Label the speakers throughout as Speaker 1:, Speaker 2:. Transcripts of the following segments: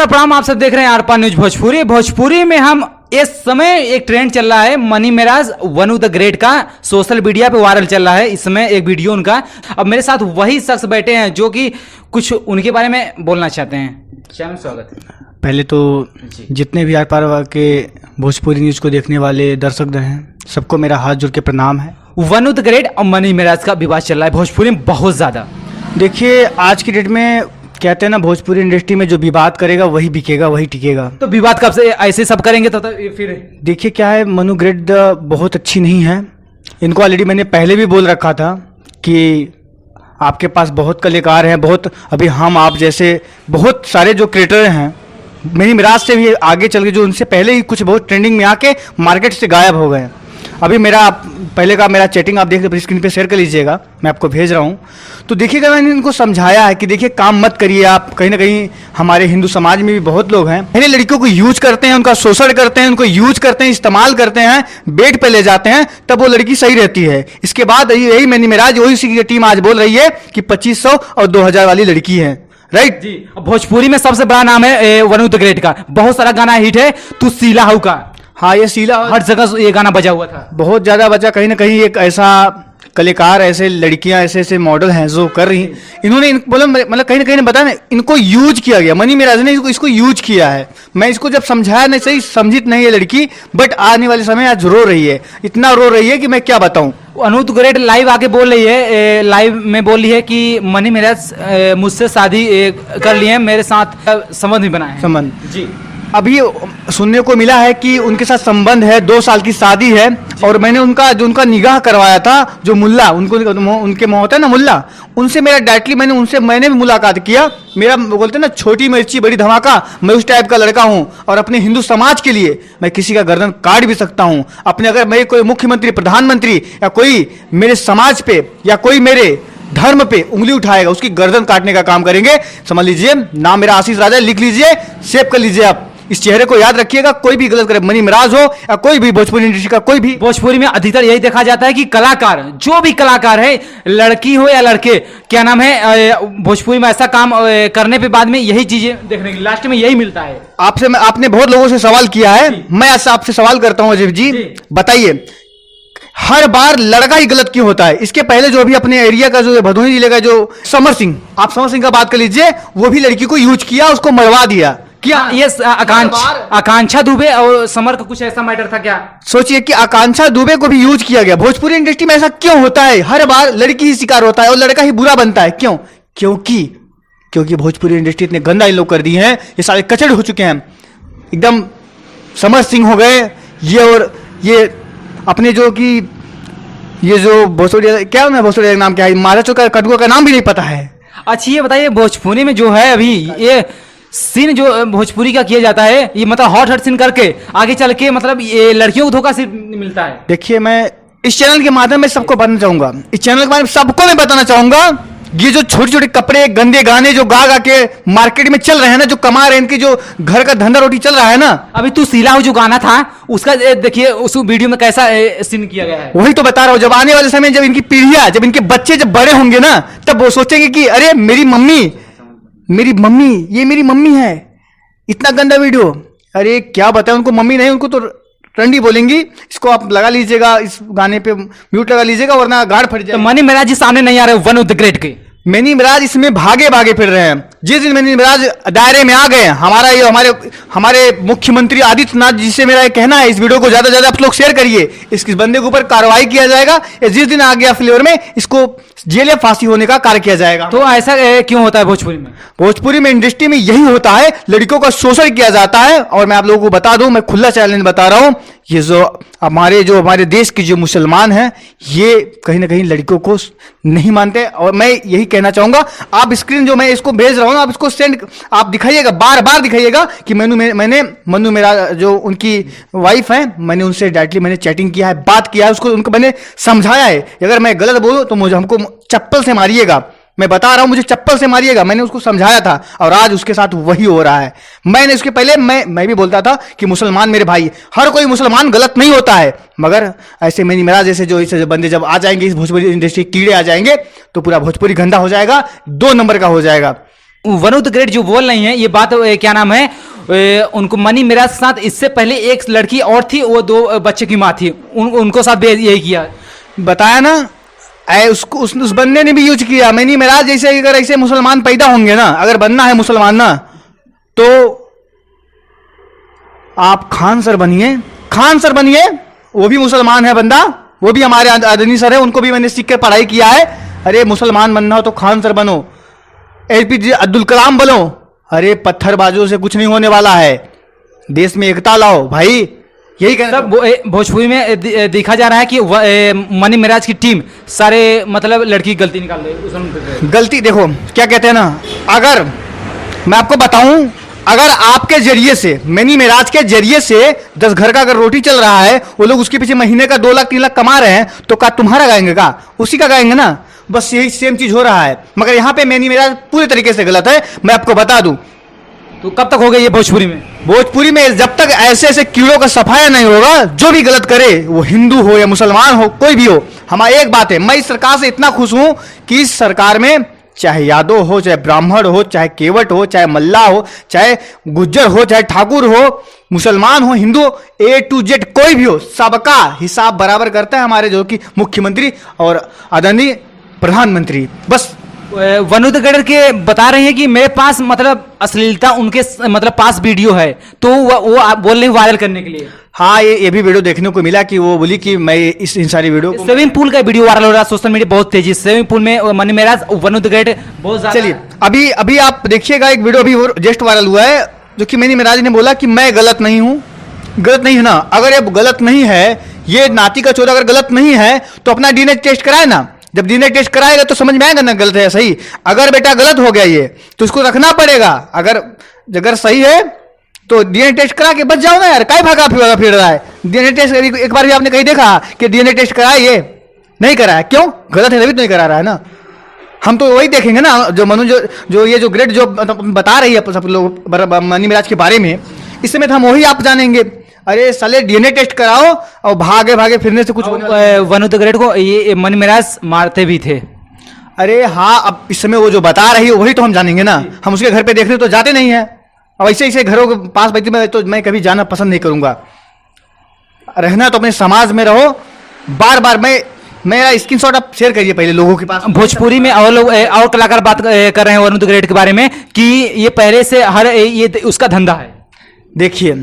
Speaker 1: प्रणाम, आप सब देख रहे हैं आर पार न्यूज भोजपुरी। भोजपुरी में हम इस समय एक ट्रेंड चल रहा है मनी मेराज वनु द ग्रेट का, सोशल मीडिया पे वायरल चल रहा है इस समय एक वीडियो उनका। अब मेरे साथ वही शख्स बैठे हैं जो कि कुछ उनके बारे में बोलना चाहते हैं। चैनल स्वागत है।
Speaker 2: पहले तो जितने भी आर पार के भोजपुरी न्यूज को देखने वाले दर्शक हैं सबको मेरा हाथ जोड़ के प्रणाम है।
Speaker 1: वनु द ग्रेट और मनी मेराज का विवाद चल रहा है भोजपुरी में बहुत ज्यादा।
Speaker 2: देखिए आज की डेट में कहते हैं ना, भोजपुरी इंडस्ट्री में जो विवाद करेगा वही बिकेगा, वही टिकेगा।
Speaker 1: तो विवाद कब से ऐसे सब करेंगे तो फिर
Speaker 2: देखिए क्या है, मनु ग्रेट बहुत अच्छी नहीं है। इनको ऑलरेडी मैंने पहले भी बोल रखा था कि आपके पास बहुत कलाकार हैं, बहुत अभी हम आप जैसे बहुत सारे जो क्रिएटर हैं, मनी मेराज से भी आगे चल के जो उनसे पहले ही कुछ बहुत ट्रेंडिंग में आके मार्केट से गायब हो गए। अभी पहले का मेरा चैटिंग आप देख स्क्रीन पे शेयर कर लीजिएगा, मैं आपको भेज रहा हूँ। तो देखिएगा मैंने इनको समझाया है कि देखिए काम मत करिए आप। कहीं ना कहीं हमारे हिंदू समाज में भी बहुत लोग हैं, पहले लड़कियों को यूज करते हैं, उनका शोषण करते हैं, उनको यूज करते हैं, इस्तेमाल करते हैं, बेड पे ले जाते हैं, तब वो लड़की सही रहती है। इसके बाद यही मनी मेराज वही टीम आज बोल रही है कि 2500 और 2000 वाली लड़की है। राइट
Speaker 1: जी। भोजपुरी में सबसे बड़ा नाम है वनु द ग्रेट का, बहुत सारा गाना हिट है। तू सीला हूँ का,
Speaker 2: हाँ ये सीला
Speaker 1: हर जगह ये गाना बजा हुआ था,
Speaker 2: बहुत ज्यादा बचा। कहीं ना कहीं एक ऐसा कलाकार, ऐसे लड़कियां, ऐसे ऐसे मॉडल हैं जो कर रही, इन्होंने मतलब कहीं ना बताया ना, इनको यूज किया गया। मनी मेराज ने इसको यूज किया है। मैं इसको जब समझाया नहीं, सही समझित नहीं है लड़की, बट आने वाले समय आज रो रही है, इतना रो रही है कि मैं क्या बताऊं।
Speaker 1: अनु द ग्रेट लाइव आके बोल रही है, लाइव में बोल रही है कि मनी मेराज मुझसे शादी कर लिए, मेरे साथ संबंध भी बनाए
Speaker 2: संबंध
Speaker 1: जी।
Speaker 2: अभी सुनने को मिला है कि उनके साथ संबंध है, 2 साल की शादी है। और मैंने उनका निगाह करवाया था, जो मुल्ला उनके होता है ना मुल्ला, उनसे मेरा डायरेक्टली मैंने भी मुलाकात किया। मेरा बोलते हैं ना छोटी मिर्ची बड़ी धमाका, मैं उस टाइप का लड़का हूं। और अपने हिंदू समाज के लिए मैं किसी का गर्दन काट भी सकता हूं। अपने अगर मैं कोई मुख्यमंत्री, प्रधानमंत्री या कोई मेरे समाज पे या कोई मेरे धर्म पे उंगली उठाएगा, उसकी गर्दन काटने का काम करेंगे। समझ लीजिए, नाम मेरा आशीष राजा, लिख लीजिए, सेव कर लीजिए। आप इस चेहरे को याद रखिएगा। कोई भी गलत करे, मनी मेराज हो या कोई भी भोजपुरी इंडस्ट्री का कोई भी।
Speaker 1: भोजपुरी में अधिकतर यही देखा जाता है कि कलाकार, जो भी कलाकार है, लड़की हो या लड़के, क्या नाम है, भोजपुरी में ऐसा काम करने पे बाद में यही चीजें देखने की लास्ट में यही मिलता है।
Speaker 2: आपने बहुत लोगों से सवाल किया है, मैं आपसे सवाल करता हूं अजीब जी, बताइए हर बार लड़का ही गलत क्यों होता है? इसके पहले जो भी अपने एरिया का जो भदोही जिले का जो समर सिंह, आप समर सिंह का बात कर लीजिए, वो भी लड़की को यूज किया, उसको मरवा दिया।
Speaker 1: क्या ये आकांक्षा दुबे और समर का कुछ ऐसा मैटर था क्या?
Speaker 2: सोचिए कि आकांक्षा दुबे को भी यूज किया गया। भोजपुरी इंडस्ट्री में ऐसा क्यों होता है? हर बार लड़की ही शिकार होता है और लड़का ही बुरा बनता है। क्यों? क्योंकि भोजपुरी इंडस्ट्री इतने गंदा इन लोग कर दिए हैं, ये सारे कचड़े हो चुके हैं एकदम। समर सिंह हो गए ये, और ये अपने जो कि ये जो भोजपुरी क्या है, भोजपुरी नाम क्या है, महाराष्ट्र का कटुआ का नाम भी नहीं पता है।
Speaker 1: अच्छा ये बताइए, भोजपुरी में जो है अभी ये सीन जो भोजपुरी का किया जाता है, ये मतलब हॉट सीन करके आगे चल के मतलब ये लड़कियों को धोखा सिर्फ मिलता है।
Speaker 2: देखिए मैं इस चैनल के माध्यम में सबको बताना चाहूंगा, इस चैनल के माध्यम में सबको मैं बताना चाहूंगा, ये जो छोटे छोटे कपड़े, गंदे गाने जो गा के मार्केट में चल रहे हैं ना, जो कमा रहे हैं, इनके जो घर का धंधा रोटी चल रहा है ना।
Speaker 1: अभी तू सीला हो जो गाना था उसका देखिए, उस वीडियो में कैसा सीन किया गया है,
Speaker 2: वही तो बता रहा हूं। जब आने वाले समय, जब इनकी पीढ़ियां, जब इनके बच्चे जब बड़े होंगे ना, तब वो सोचेंगे कि अरे मेरी मम्मी ये मेरी मम्मी है। इतना गंदा वीडियो, अरे क्या बताएं उनको, मम्मी नहीं, उनको तो रंडी बोलेंगी। इसको आप लगा लीजिएगा, इस गाने पे म्यूट लगा लीजिएगा वरना गाड़ फट जाएगा।
Speaker 1: तो मनी मेराज जी सामने नहीं आ रहे वनु द ग्रेट के।
Speaker 2: मनी मेराज इसमें भागे फिर रहे हैं। जिस दिन मनी मेराज दायरे में आ गए, हमारे मुख्यमंत्री आदित्यनाथ जी से मेरा कहना है, इस वीडियो को ज्यादा से ज्यादा आप लोग शेयर करिए, इस बंदे के ऊपर कार्रवाई किया जाएगा। या जिस दिन आ गया फ्लेवर में, इसको जेल या फांसी होने का कार्य किया जाएगा।
Speaker 1: तो ऐसा क्यों होता है भोजपुरी में?
Speaker 2: भोजपुरी में इंडस्ट्री में यही होता है, लड़कियों का शोषण किया जाता है। और मैं आप लोगों को बता दूं, मैं खुला चैलेंज बता रहा हूं, ये जो हमारे देश के जो मुसलमान हैं, ये कहीं ना कहीं लड़कियों को नहीं मानते। और मैं यही कहना चाहूंगा, आप स्क्रीन जो मैं इसको भेज रहा हूं, आप इसको सेंड, आप दिखाइएगा, बार दिखाइएगा कि मैंने मनु मेरा जो उनकी वाइफ है, मैंने उनसे डायरेक्टली मैंने चैटिंग किया है, बात किया है, उनको मैंने समझाया है। अगर मैं गलत बोलूं तो हमको चप्पल से मारिएगा, मैं बता रहा हूं, मुझे चप्पल से मारिएगा। मैंने उसको समझाया था और आज उसके साथ वही हो रहा है। मैंने इसके पहले मैं भी बोलता था कि मुसलमान मेरे भाई, हर कोई मुसलमान गलत नहीं होता है, मगर ऐसे मनी मेराज जैसे जो बंदे जब आ जाएंगे, इस भोजपुरी इंडस्ट्री कीड़े आ जाएंगे, तो पूरा भोजपुरी गंदा हो जाएगा, 2 नंबर का हो जाएगा।
Speaker 1: वनु द ग्रेट जो बोल रही हैं ये बात क्या नाम है उनको मनी मिराज के साथ इससे पहले एक लड़की और थी, वो 2 बच्चे की माँ थी, उनको साथ भी यही किया।
Speaker 2: बताया ना, उसको उस बंदे ने भी यूज किया। मनी मिराज जैसे अगर ऐसे मुसलमान पैदा होंगे ना, अगर बनना है मुसलमान ना, तो आप खान सर बनिए, खान सर बनिए, वो भी मुसलमान है बंदा, वो भी हमारे आदरणीय सर है, उनको भी मैंने सीख कर पढ़ाई किया है। अरे मुसलमान बनना हो तो खान सर बनो, APJ अब्दुल कलाम बनो। अरे पत्थरबाजों से कुछ नहीं होने वाला है, देश में एकता लाओ भाई, यही कहना।
Speaker 1: सब भोजपुरी में देखा जा रहा है कि मनी मिराज की टीम सारे मतलब लड़की की गलती निकाल रही है।
Speaker 2: गलती देखो क्या कहते हैं ना, अगर मैं आपको बताऊं, अगर आपके जरिए से, मनी मिराज के जरिए से 10 घर का अगर रोटी चल रहा है, वो लोग उसके पीछे महीने का 2 लाख 3 लाख कमा रहे हैं, तो क्या तुम्हारा गाएंगे? का उसी का गाएंगे ना। बस यही सेम चीज हो रहा है, मगर यहाँ पे मनी मिराज पूरी तरीके से गलत है, मैं आपको बता दूं।
Speaker 1: तो कब तक हो गया ये भोजपुरी में?
Speaker 2: भोजपुरी में जब तक ऐसे ऐसे कीड़ों का सफाया नहीं होगा, जो भी गलत करे, वो हिंदू हो या मुसलमान हो, कोई भी हो, हमारी एक बात है, मैं इस सरकार से इतना खुश हूं कि इस सरकार में चाहे यादव हो, चाहे ब्राह्मण हो, चाहे केवट हो, चाहे मल्ला हो, चाहे गुज्जर हो, चाहे ठाकुर हो, मुसलमान हो, हिंदू हो, A to Z कोई भी हो, सबका हिसाब बराबर करता है हमारे जो कि मुख्यमंत्री और आदरणीय प्रधानमंत्री। बस
Speaker 1: वनु द ग्रेट के बता रहे हैं कि मेरे पास मतलब अश्लीलता उनके मतलब पास वीडियो है, तो वो आप बोल रहे हैं वायरल करने के लिए।
Speaker 2: हाँ, ये भी वीडियो देखने को मिला कि वो बोली कि मैं इन सारी वीडियो को,
Speaker 1: स्विमिंग पूल का वीडियो वायरल हो रहा है सोशल मीडिया बहुत तेजी से। स्विमिंग पूल में मनी मिराज वनु द ग्रेट बहुत ज्यादा।
Speaker 2: चलिए अभी आप देखिएगा, एक वीडियो अभी जस्ट वायरल हुआ है, जो कि मनी मिराज ने बोला कि मैं गलत नहीं हूँ। गलत नहीं है ना, अगर ये गलत नहीं है, ये नाती का चोर अगर गलत नहीं है तो अपना DNA टेस्ट कराए ना। जब DNA टेस्ट कराएगा तो समझ में आएगा ना गलत है सही। अगर बेटा गलत हो गया ये, तो इसको रखना पड़ेगा। अगर सही है तो DNA टेस्ट करा के बच जाओ ना यार, काय भागा फिर रहा है। DNA टेस्ट एक बार भी आपने कहीं देखा कि DNA टेस्ट कराए? ये नहीं कराया, क्यों? गलत है तभी तो नहीं करा रहा है ना। हम तो वही देखेंगे ना, जो मनु जो ये जो ग्रेट जो बता रही है सब लोग मनी मिराज के बारे में, इस समय तो हम वही आप जानेंगे। अरे साले DNA टेस्ट कराओ और भागे भागे फिरने से कुछ
Speaker 1: वनु द ग्रेट को ये मनी मिराज मारते भी थे।
Speaker 2: अरे हाँ, अब इस समय वो जो बता रही है वही तो हम जानेंगे ना। हम उसके घर पे देखने तो जाते नहीं है, अब ऐसे घरों के पास बैठे में तो मैं कभी जाना पसंद नहीं करूंगा। रहना तो अपने समाज में रहो। बार बार मेरा स्क्रीनशॉट आप शेयर करिए पहले लोगों के पास।
Speaker 1: भोजपुरी में और लोग और कलाकार बात कर रहे हैं वनु द ग्रेट के बारे में कि ये पहले से ये उसका धंधा है।
Speaker 2: देखिए,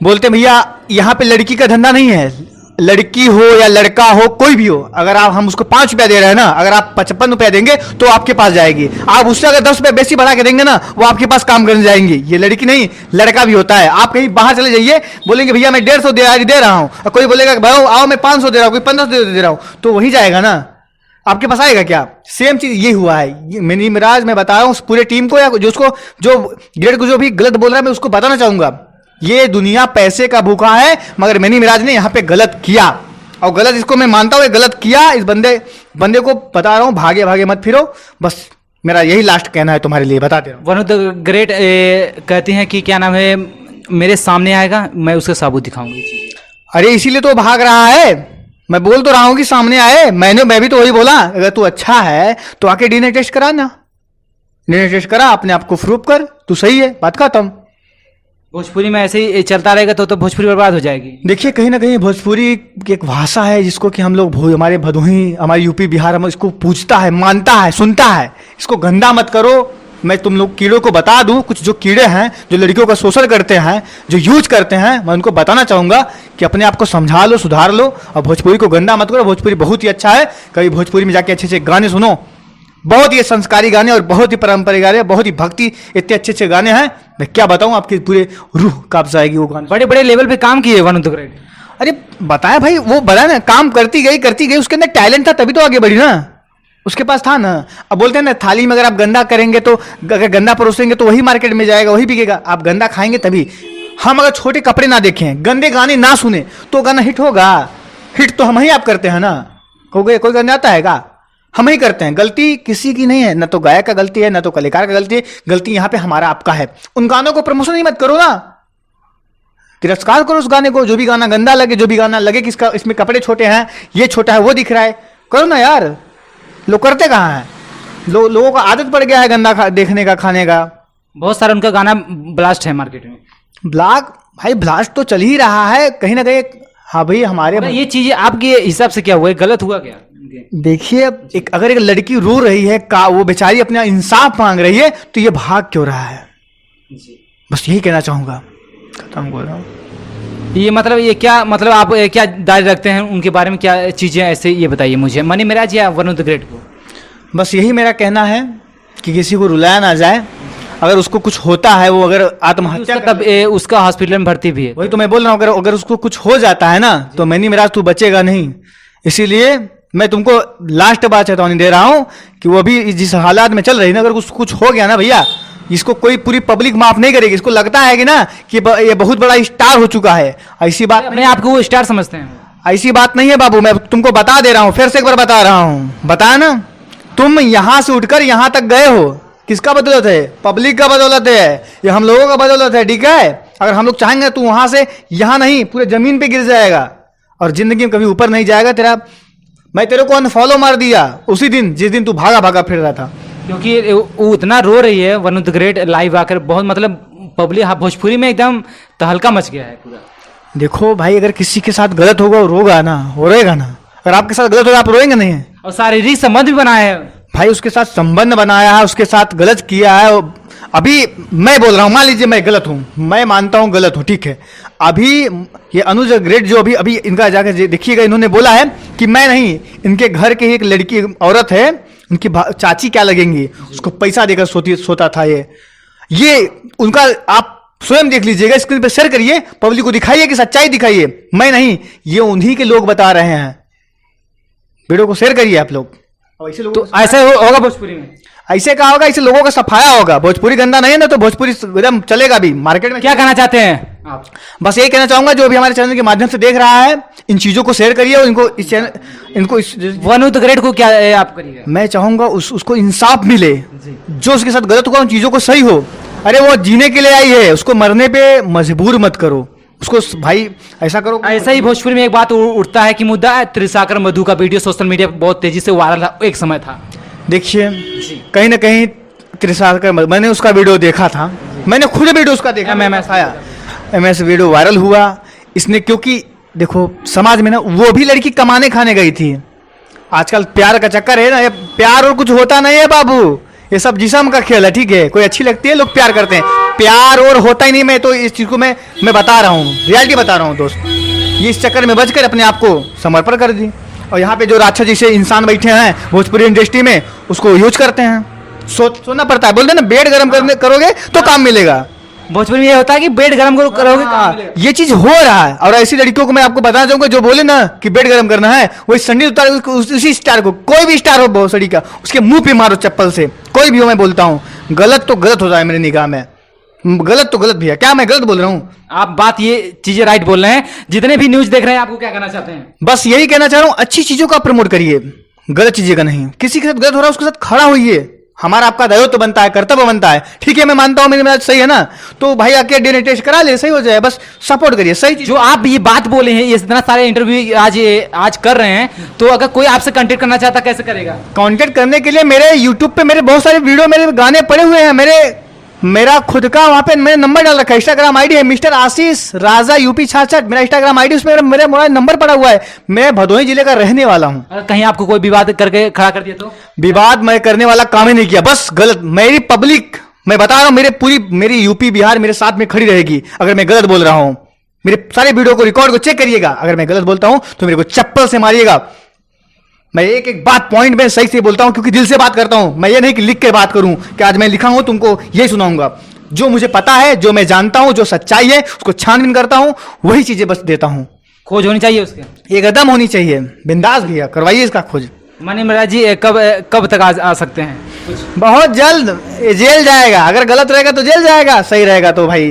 Speaker 2: बोलते भैया यहाँ पे लड़की का धंधा नहीं है, लड़की हो या लड़का हो कोई भी हो, अगर हम उसको 5 रुपया दे रहे हैं ना, अगर आप 55 रुपया देंगे तो आपके पास जाएगी। आप उससे अगर 10 रुपया बेसी बढ़ा के देंगे ना, वो आपके पास काम करने जाएंगी। ये लड़की नहीं, लड़का भी होता है। आप कहीं बाहर चले जाइए, बोलेंगे भैया मैं 150 दे रहा हूँ, और कोई बोलेगा भाई आओ मैं 500 दे रहा हूँ, कोई 1500 दे रहा हूँ, तो वही जाएगा ना, आपके पास आएगा क्या? सेम चीज ये हुआ है। मनी मिराज मैं बता रहा हूँ पूरे टीम को, या जो ग्रेट को जो भी गलत बोल रहा है, मैं उसको बताना चाहूंगा, ये दुनिया पैसे का भूखा है, मगर मनी मिराज ने यहाँ पे गलत किया, और गलत इसको मैं मानता हूँ, गलत किया। इस बंदे को बता रहा हूँ, भागे भागे मत फिरो। बस मेरा यही लास्ट कहना है तुम्हारे लिए, बता दे रहा हूँ।
Speaker 1: वन ऑफ द ग्रेट कहती हैं कि क्या नाम है, मेरे सामने आएगा मैं उसका साबुत दिखाऊंगी।
Speaker 2: अरे इसीलिए तो भाग रहा है, मैं बोल तो रहा हूँ कि सामने आए। मैं भी तो वही बोला, अगर तू अच्छा है तो आके DNA टेस्ट करा ना, DNA टेस्ट करा, अपने आप को प्रूव कर, तू सही है, बात खत्म।
Speaker 1: भोजपुरी में ऐसे ही चलता रहेगा तो भोजपुरी बर्बाद हो जाएगी।
Speaker 2: देखिए, कहीं ना कहीं भोजपुरी की एक भाषा है जिसको कि हम लोग हमारे भदोही, हमारे यूपी बिहार, हम इसको पूछता है, मानता है, सुनता है। इसको गंदा मत करो। मैं तुम लोग कीड़ों को बता दूं, कुछ जो कीड़े हैं जो लड़कियों का शोषण करते हैं, जो यूज करते हैं, मैं उनको बताना चाहूंगा कि अपने आप को समझा लो, सुधार लो, और भोजपुरी को गंदा मत करो। भोजपुरी बहुत ही अच्छा है, कभी भोजपुरी में जाके अच्छे अच्छे गाने सुनो, बहुत ही संस्कारी गाने और बहुत ही पारंपरिक गाने, बहुत ही भक्ति, इतने अच्छे अच्छे गाने हैं, मैं क्या बताऊं, आपकी पूरे रूह कांप जाएगी वो गाने।
Speaker 1: बड़े बड़े लेवल पे काम किए वन ऑफ द ग्रेट।
Speaker 2: अरे बताया भाई, वो बड़ा ना काम करती गई, उसके अंदर टैलेंट था तभी तो आगे बढ़ी ना, उसके पास था ना। अब बोलते हैं ना, थाली में अगर आप गंदा करेंगे तो, अगर गंदा परोसेंगे तो वही मार्केट में जाएगा, वही बिकेगा। आप गंदा खाएंगे तभी। हम अगर छोटे कपड़े ना देखें, गंदे गाने ना सुने, तो गाना हिट होगा। हिट तो हम ही आप करते हैं ना, कोई गाना आता है का? हम ही करते हैं। गलती किसी की नहीं है, ना तो गायक का गलती है, ना तो कलाकार का गलती है। गलती यहां पे हमारा आपका है। उन गानों को प्रमोशन ही मत करो ना, तिरस्कार करो उस गाने को। जो भी गाना गंदा लगे, जो भी गाना लगे कि इसमें कपड़े छोटे हैं, ये छोटा है, वो दिख रहा है, करो ना यार। लोग करते कहाँ हैं? लोगों को आदत पड़ गया है गंदा देखने का, खाने का।
Speaker 1: बहुत सारा उनका गाना ब्लास्ट है मार्केट में।
Speaker 2: भाई ब्लास्ट तो चल ही रहा है कहीं ना कहीं। हाँ भाई हमारे
Speaker 1: ये चीजें आपके हिसाब से क्या हुआ, गलत हुआ क्या?
Speaker 2: देखिए अगर एक लड़की रो रही है का वो बेचारी अपना इंसाफ मांग रही है तो ये भाग क्यों रहा है? बस यही कहना चाहूंगा, खत्म बोल रहा हूँ।
Speaker 1: ये मतलब ये क्या मतलब आप क्या दायरे रखते हैं उनके बारे में, क्या चीजें ऐसे ये बताइए मुझे, मनी मेराज या वन ऑफ द ग्रेट को?
Speaker 2: बस यही मेरा कहना है कि किसी को रुलाया ना जाए। अगर उसको कुछ होता है, वो अगर आत्महत्या
Speaker 1: तब उसका हॉस्पिटल में भर्ती भी है।
Speaker 2: वही तो मैं बोल रहा हूँ, अगर उसको कुछ हो जाता है ना तो मनी मेराज तू बचेगा नहीं। इसीलिए मैं तुमको लास्ट बात चेतावनी दे रहा हूँ कि वो अभी जिस हालात में चल रही है ना, अगर उसको कुछ हो गया ना भैया, इसको कोई पूरी पब्लिक माफ नहीं करेगी। इसको लगता है कि ना कि ये बहुत बड़ा स्टार हो चुका है। ऐसी बात
Speaker 1: अपने आप को वो स्टार समझते हैं।
Speaker 2: ऐसी बात नहीं है बाबू, मैं तुमको बता दे रहा हूँ, फिर से एक बार बता रहा हूँ। बता ना, तुम यहां से उठकर यहां तक गए हो, किसका बदौलत है? पब्लिक का बदौलत है, ये हम लोगों का बदौलत है, ठीक है? अगर हम लोग चाहेंगे तो वहां से यहां नहीं पूरे जमीन पे गिर जाएगा और जिंदगी में कभी ऊपर नहीं जाएगा तेरा। मैं तेरे को अनफॉलो मार दिया उसी दिन जिस दिन तू भागा भागा फिर रहा था,
Speaker 1: क्योंकि वो उतना रो रही है। One of the great live आकर बहुत मतलब पब्लिक भोजपुरी में एकदम तहलका मच गया है पूरा।
Speaker 2: देखो भाई, अगर किसी के साथ गलत होगा वो रोगा ना, वो रोएगा ना। अगर आपके साथ गलत होगा आप रोएंगे नहीं?
Speaker 1: और शारीरिक संबंध भी बनाया है
Speaker 2: भाई, उसके साथ संबंध बनाया है, उसके साथ गलत किया है। अभी मैं बोल रहा हूँ, मान लीजिए मैं गलत हूँ, मैं मानता हूँ गलत हूँ, ठीक है। अभी ये अनुज ग्रेट जो अभी इनका जाकर देखिएगा, इन्होंने बोला है कि मैं नहीं, इनके घर के एक लड़की औरत है, उनकी चाची क्या लगेंगी, उसको पैसा देकर सोता था ये उनका। आप स्वयं देख लीजिएगा, स्क्रीन पे शेयर करिए, पब्लिक को दिखाइए कि सच्चाई दिखाइए। मैं नहीं, ये उन्हीं के लोग बता रहे हैं। वीडियो को शेयर करिए आप लोग। ऐसे लोग
Speaker 1: तो ऐसा होगा भोजपुरी में,
Speaker 2: ऐसे कहा होगा, ऐसे लोगों का सफाया होगा। भोजपुरी गंदा नहीं है ना तो भोजपुरी एकदम चलेगा भी मार्केट में।
Speaker 1: क्या कहना चाहते हैं आप?
Speaker 2: बस यही कहना चाहूंगा, जो भी हमारे चैनल के माध्यम से देख रहा है, इन चीजों को शेयर करिए और इनको इस channel
Speaker 1: one of the great को क्या आप करिएगा?
Speaker 2: मैं चाहूंगा उसको इंसाफ मिले, जो उसके साथ गलत हुआ उन चीजों को सही हो। अरे वो जीने के लिए आई है, उसको मरने पे मजबूर मत करो उसको। भाई ऐसा करो।
Speaker 1: ऐसा ही भोजपुरी में एक बात उठता है कि मुद्दा त्रिसाकर मधु का वीडियो सोशल मीडिया पर बहुत तेजी से वायरल एक समय था।
Speaker 2: देखिए कहीं ना कहीं त्रिसाकर, मैंने उसका वीडियो देखा था, मैंने खुद वीडियो उसका देखा, MS वीडियो वायरल हुआ इसने, क्योंकि देखो समाज में ना वो भी लड़की कमाने खाने गई थी। आजकल प्यार का चक्कर है ना, ये प्यार और कुछ होता नहीं है बाबू, ये सब जिस्म का खेल है, ठीक है? कोई अच्छी लगती है, लोग प्यार करते हैं, प्यार और होता ही नहीं। मैं तो इस चीज को मैं बता रहा हूँ, रियलिटी बता रहा हूँ दोस्त। ये इस चक्कर में बचकर अपने आप को समर्पण कर दी, और यहाँ पे जो राक्षस जैसे इंसान बैठे हैं भोजपुरी इंडस्ट्री में, उसको यूज करते हैं। सोना पड़ता है, बोलते हैं ना, बेड गर्म करोगे तो काम मिलेगा।
Speaker 1: भोजपुरी में ये होता है कि बेड गरम करोगे
Speaker 2: हाँ, ये चीज हो रहा है। और ऐसी लड़कियों को मैं आपको बताना चाहूंगा, जो बोले ना कि बेड गरम करना है, वही संडे उतार उसी स्टार को, कोई भी स्टार हो भोसड़ी का, उसके मुंह पे मारो चप्पल से, कोई भी हो। मैं बोलता हूँ गलत तो गलत होता है मेरी निगाह में, गलत तो गलत भैया। क्या मैं गलत बोल रहा हूँ?
Speaker 1: आप बात ये चीजें राइट बोल रहे हैं। जितने भी न्यूज देख रहे हैं, आपको क्या कहना चाहते हैं?
Speaker 2: बस यही कहना चाह रहा हूँ, अच्छी चीजों का प्रमोट करिए, गलत चीजें का नहीं। किसी के साथ गलत हो रहा है उसके साथ खड़ा होइए, हमारा आपका दायित्व तो बनता है, कर्तव्य बनता है, ठीक है? मैं मानता हूं मेरी बात सही है ना, तो भाई आके डीएनए टेस्ट करा ले, सही हो जाए, बस सपोर्ट करिए। सही
Speaker 1: जो आप ये बात बोले हैं, ये इतना सारे इंटरव्यू आज कर रहे हैं, तो अगर कोई आपसे कांटेक्ट करना चाहता कैसे करेगा?
Speaker 2: कांटेक्ट करने के लिए मेरे यूट्यूब पे मेरे बहुत सारे वीडियो, मेरे गाने पड़े हुए हैं, मेरा खुद का वहां पे मैंने नंबर डाल रखा है। इंस्टाग्राम आईडी है मिस्टर आशीष राजा यूपी 66, मेरा इंस्टाग्राम आईडी, उसमें मेरा मोबाइल नंबर पड़ा हुआ है। मैं भदोही जिले का रहने वाला हूँ।
Speaker 1: अगर कहीं आपको कोई विवाद करके खड़ा कर दिया तो?
Speaker 2: विवाद मैं करने वाला काम ही नहीं किया, बस गलत मेरी पब्लिक, मैं बता रहा हूँ, मेरी यूपी बिहार मेरे साथ में खड़ी रहेगी अगर मैं गलत बोल रहा हूँ। मेरे सारे वीडियो को रिकॉर्ड को चेक करिएगा, अगर मैं गलत बोलता हूं तो मेरे को चप्पल से मारिएगा। मैं एक एक बात पॉइंट में सही से बोलता हूं, क्योंकि दिल से बात करता हूं। मैं ये नहीं कि लिख के बात करूं कि आज मैं लिखा हूं तुमको यही सुनाऊंगा। जो मुझे पता है, जो मैं जानता हूं, जो सच्चाई है, उसको छानबीन करता हूं, वही चीजें बस देता हूं।
Speaker 1: खोज होनी चाहिए उसके,
Speaker 2: एकदम होनी चाहिए। बिंदास भैया करवाइए इसका खोज।
Speaker 1: मनी महाराज जी कब तक आ सकते हैं?
Speaker 2: बहुत जल्द जेल जाएगा। अगर गलत रहेगा तो जेल जाएगा, सही रहेगा तो भाई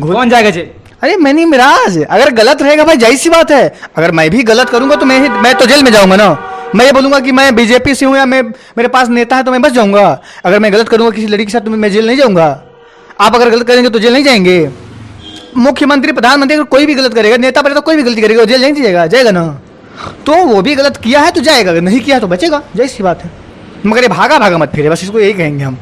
Speaker 1: कौन जाएगा जेल?
Speaker 2: अरे मनी मिराज, अगर गलत रहेगा भाई जाहिर सी बात है। अगर मैं भी गलत करूंगा तो मैं तो जेल में जाऊंगा ना। मैं ये बोलूंगा कि मैं बीजेपी से हूं या मेरे पास नेता है तो मैं बच जाऊंगा। अगर मैं गलत करूंगा किसी लड़की के साथ तो मैं जेल नहीं जाऊंगा। आप अगर गलत करेंगे तो जेल नहीं जाएंगे। मुख्यमंत्री, प्रधानमंत्री अगर कोई भी गलत करेगा, नेता पर तो कोई भी गलती करेगा, जेल नहीं जाएगा ना। तो वो भी गलत किया है तो जाएगा, अगर नहीं किया तो बचेगा। जैसी बात है। मगर ये भागा भागा मत फिरे, बस इसको यही कहेंगे हम।